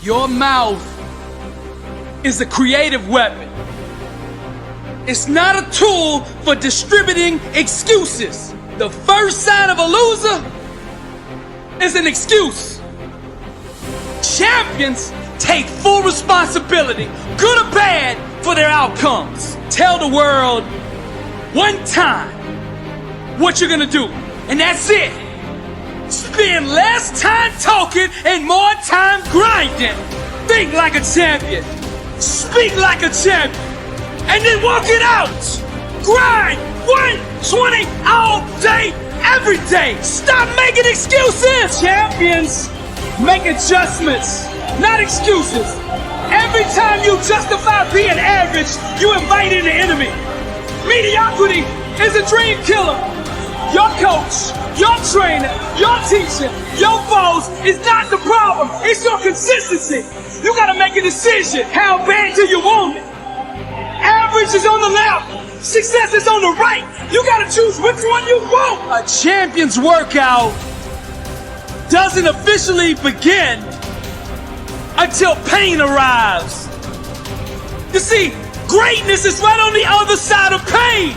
Your mouth is a creative weapon. It's not a tool for distributing excuses. The first sign of a loser is an excuse. Champions take full responsibility, good or bad, for their outcomes. Tell the world one time what you're gonna do, and that's it. Spend less time talking and more time grinding. Think like a champion. Speak like a champion. And then walk it out. Grind 120 all day, every day. Stop making excuses. Champions make adjustments, not excuses. Every time you justify being average, you invite in the enemy. Mediocrity is a dream killer. Your coach, your trainer, your teacher, your boss is not the problem. It's your consistency. You gotta make a decision. How bad do you want it? Average is on the left. Success is on the right. You gotta choose which one you want. A champion's workout doesn't officially begin until pain arrives. You see, greatness is right on the other side of pain.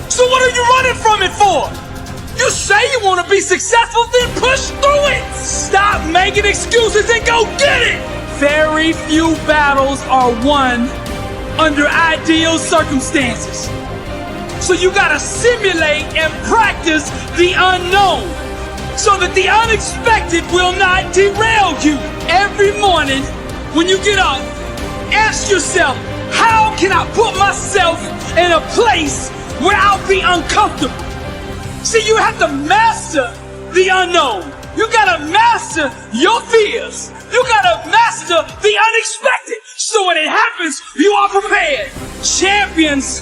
So what are you running from it for? You say you want to be successful, then push through it. Stop making excuses and go get it. Very few battles are won under ideal circumstances. So you gotta simulate and practice the unknown so that the unexpected will not derail you. Every morning when you get up, ask yourself, how can I put myself in a place where I'll be uncomfortable? See, you have to master the unknown. You gotta master your fears. You gotta master the unexpected. So when it happens, you are prepared. Champions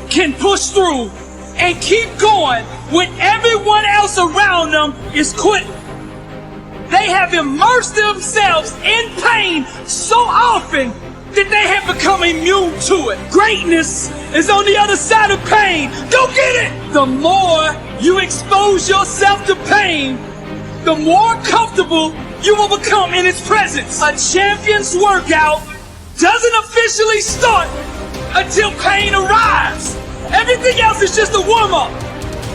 can push through and keep going when everyone else around them is quitting. They have immersed themselves in pain so often that they have become immune to it. Greatness is on the other side of pain. Go get it! The more you expose yourself to pain, the more comfortable you will become in its presence. A champion's workout doesn't officially start until pain arrives. Everything else is just a warm-up.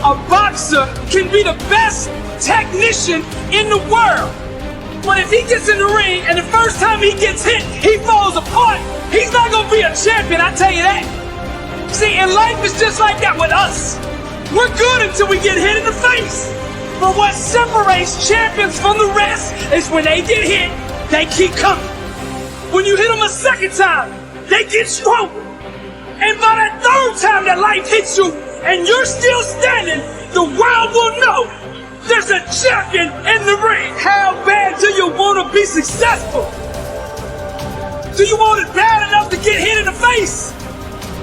A boxer can be the best technician in the world. But if he gets in the ring and the first time he gets hit, he falls apart, he's not gonna be a champion, I tell you that. See, and life is just like that with us. We're good until we get hit in the face. But what separates champions from the rest is when they get hit, they keep coming. When you hit them a second time, they get stronger. And by that third time that life hits you and you're still standing, the world will know there's a champion in the ring. How bad do you want to be successful? Do you want it bad enough to get hit in the face?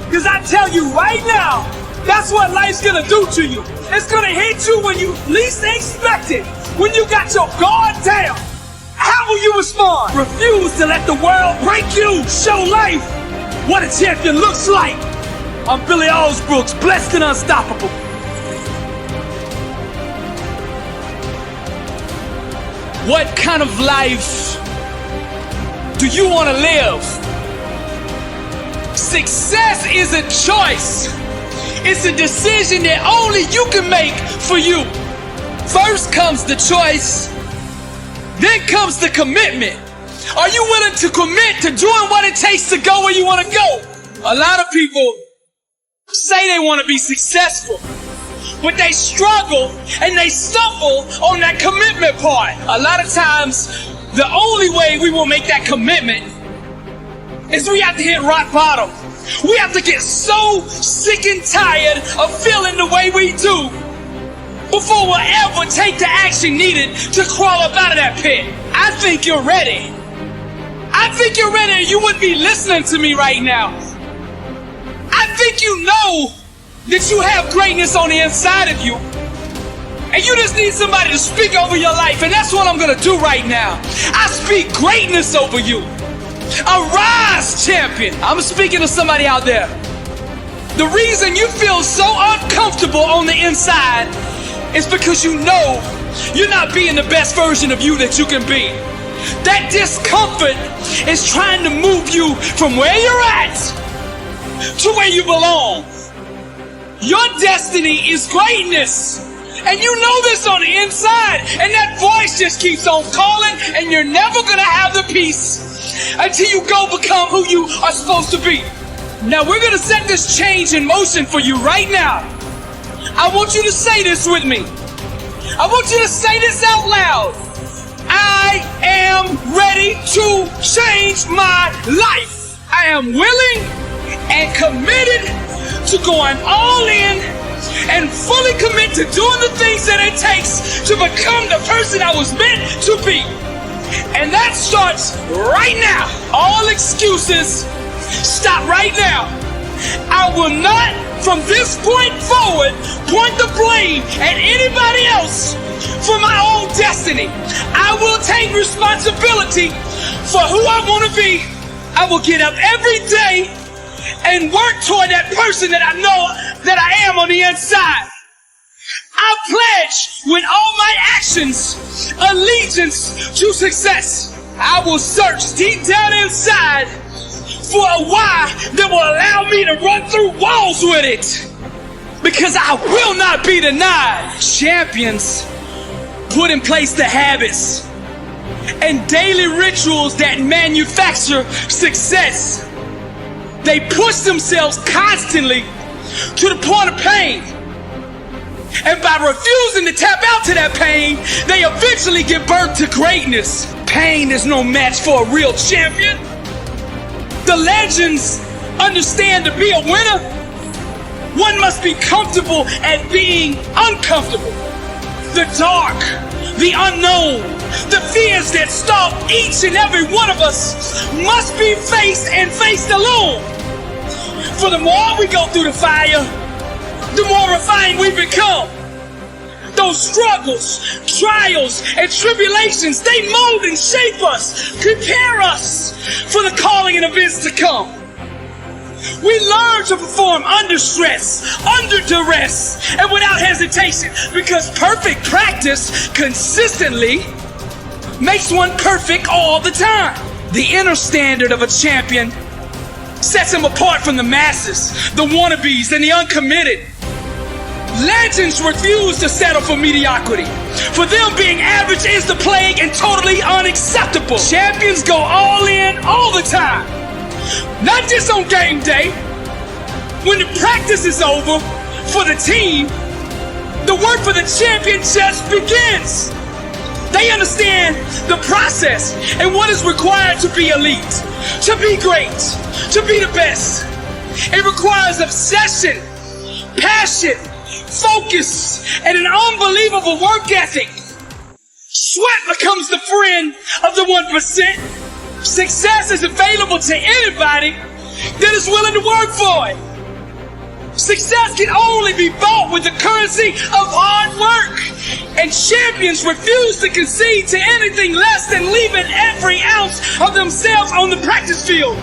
Because I tell you right now, that's what life's gonna do to you. It's gonna hit you when you least expect it. When you got your guard down, how will you respond? Refuse to let the world break you. Show life what a champion looks like. I'm Billy Alsbrooks, blessed and unstoppable. What kind of life do you want to live? Success is a choice. It's a decision that only you can make for you. First comes the choice, then comes the commitment. Are you willing to commit to doing what it takes to go where you want to go? A lot of people say they want to be successful, but they struggle and they stumble on that commitment part. A lot of times, the only way we will make that commitment is we have to hit rock bottom. We have to get so sick and tired of feeling the way we do before we'll ever take the action needed to crawl up out of that pit. I think you're ready. I think you're ready, and you wouldn't be listening to me right now. I think you know that you have greatness on the inside of you, and you just need somebody to speak over your life, and that's what I'm gonna do right now. I speak greatness over you. Arise, champion. I'm speaking to somebody out there. The reason you feel so uncomfortable on the inside is because you know you're not being the best version of you that you can be. That discomfort is trying to move you from where you're at to where you belong. Your destiny is greatness. And you know this on the inside. And that voice just keeps on calling, and you're never going to have the peace until you go become who you are supposed to be. Now we're going to set this change in motion for you right now. I want you to say this with me. I want you to say this out loud. I am ready to change my life. I am willing and committed to going all in and fully commit to doing the things that it takes to become the person I was meant to be. And that starts right now. All excuses stop right now. I will not, from this point forward, point the blame at anybody else for my own destiny. I will take responsibility for who I want to be. I will get up every day and work toward that person that I know that I am on the inside. I pledge with all my actions allegiance to success. I will search deep down inside for a why that will allow me to run through walls with it. Because I will not be denied. Champions put in place the habits and daily rituals that manufacture success. They push themselves constantly to the point of pain. And by refusing to tap out to that pain, they eventually give birth to greatness. Pain is no match for a real champion. The legends understand to be a winner, one must be comfortable at being uncomfortable. The dark, the unknown, the fears that stalk each and every one of us must be faced and faced alone. For the more we go through the fire, the more refined we become. Those struggles, trials, and tribulations, they mold and shape us, prepare us for the calling and events to come. We learn to perform under stress, under duress, and without hesitation, because perfect practice consistently makes one perfect all the time. The inner standard of a champion sets him apart from the masses, the wannabes, and the uncommitted. Legends refuse to settle for mediocrity. For them, being average is the plague and totally unacceptable. Champions go all in all the time. Not just on game day. When the practice is over for the team, the work for the champion just begins. They understand the process and what is required to be elite, to be great, to be the best. It requires obsession, passion, focus, and an unbelievable work ethic. Sweat becomes the friend of the 1%. Success is available to anybody that is willing to work for it. Success can only be bought with the currency of hard work. And champions refuse to concede to anything less than leaving every ounce of themselves on the practice field.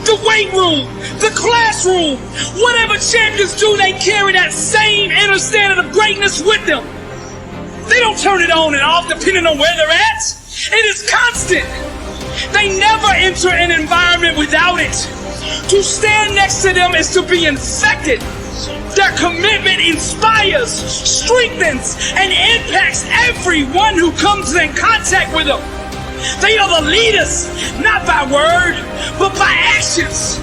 The weight room, the classroom, whatever champions do, they carry that same inner standard of greatness with them. They don't turn it on and off depending on where they're at. It is constant. They never enter an environment without it. To stand next to them is to be infected. Their commitment inspires, strengthens, and impacts everyone who comes in contact with them. They are the leaders, not by word, but by actions.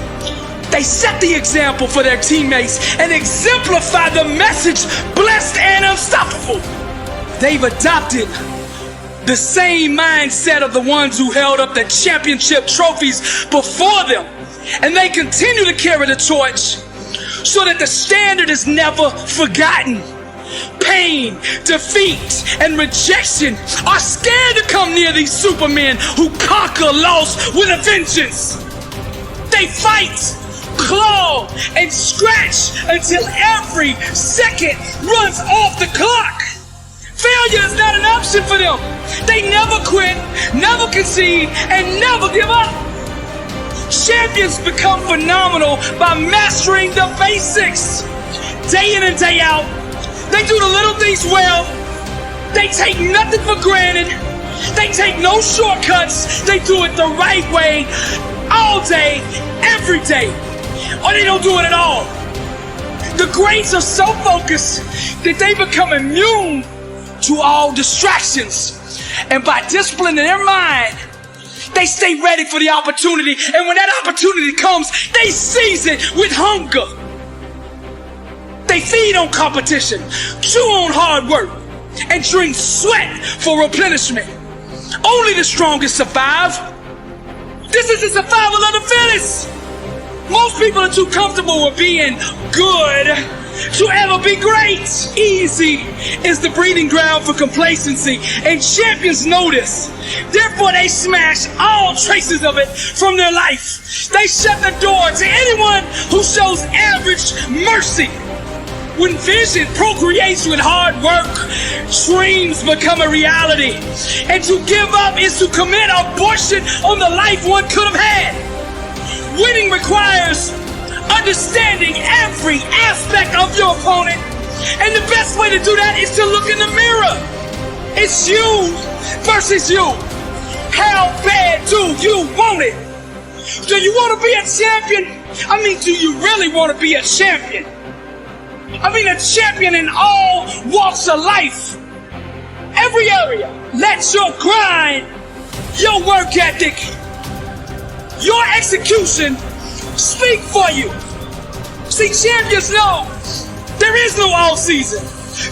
They set the example for their teammates and exemplify the message, blessed and unstoppable. They've adopted the same mindset of the ones who held up the championship trophies before them. And they continue to carry the torch so that the standard is never forgotten. Pain, defeat, and rejection are scared to come near these supermen who conquer loss with a vengeance. They fight, claw, and scratch until every second runs off the clock. Failure is not an option for them. They never quit, never concede, and never give up. Champions become phenomenal by mastering the basics. Day in and day out, they do the little things well. They take nothing for granted. They take no shortcuts. They do it the right way, all day, every day. Or they don't do it at all. The greats are so focused that they become immune to all distractions. And by disciplining their mind, they stay ready for the opportunity. And when that opportunity comes, they seize it with hunger. They feed on competition, chew on hard work, and drink sweat for replenishment. Only the strongest survive. This is the survival of the fittest. Most people are too comfortable with being good to ever be great. Easy is the breeding ground for complacency, and champions know this. Therefore, they smash all traces of it from their life. They shut the door to anyone who shows average mercy. When vision procreates with hard work, dreams become a reality. And to give up is to commit abortion on the life one could have had. Winning requires understanding every aspect of your opponent. And the best way to do that is to look in the mirror. It's you versus you. How bad do you want it? Do you want to be a champion? I mean, do you really want to be a champion? I mean, a champion in all walks of life. Every area. Let your grind, your work ethic, your execution speak for you. See, champions know there is no all season.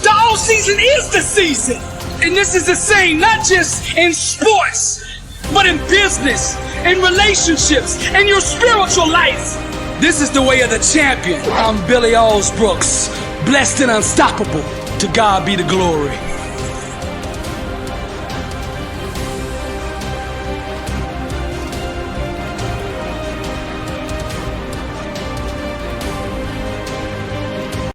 The all season is the season. And this is the same, not just in sports, but in business, in relationships, in your spiritual life. This is the way of the champion. I'm Billy Alsbrooks, blessed and unstoppable. To God be the glory.